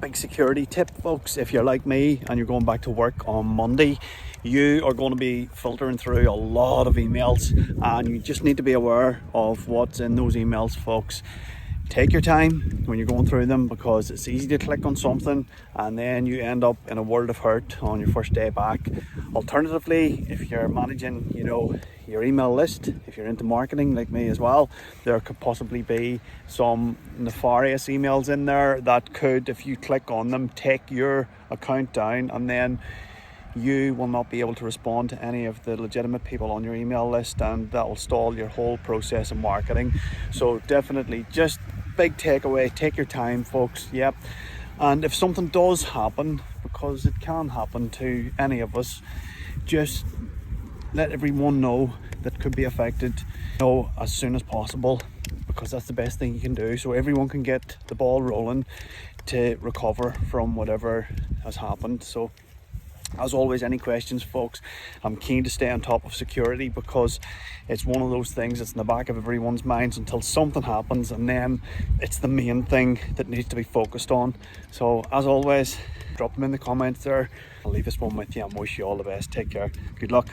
Big security tip, folks. If you're like me and you're going back to work on Monday, you are going to be filtering through a lot of emails, and you just need to be aware of what's in those emails, folks. Take your time when you're going through them, because it's easy to click on something and then you end up in a world of hurt on your first day back. Alternatively, if you're managing, your email list, if you're into marketing like me as well, there could possibly be some nefarious emails in there that could, if you click on them, take your account down, and then you will not be able to respond to any of the legitimate people on your email list, and that will stall your whole process of marketing. So definitely, just big takeaway, take your time, folks. Yep. And if something does happen, because it can happen to any of us, just let everyone know that could be affected as soon as possible, because that's the best thing you can do, so everyone can get the ball rolling to recover from whatever has happened. So as always, any questions, folks, I'm keen to stay on top of security, because it's one of those things that's in the back of everyone's minds until something happens, and then it's the main thing that needs to be focused on. So as always, drop them in the comments there. I'll leave this one with you and wish you all the best. Take care. Good luck.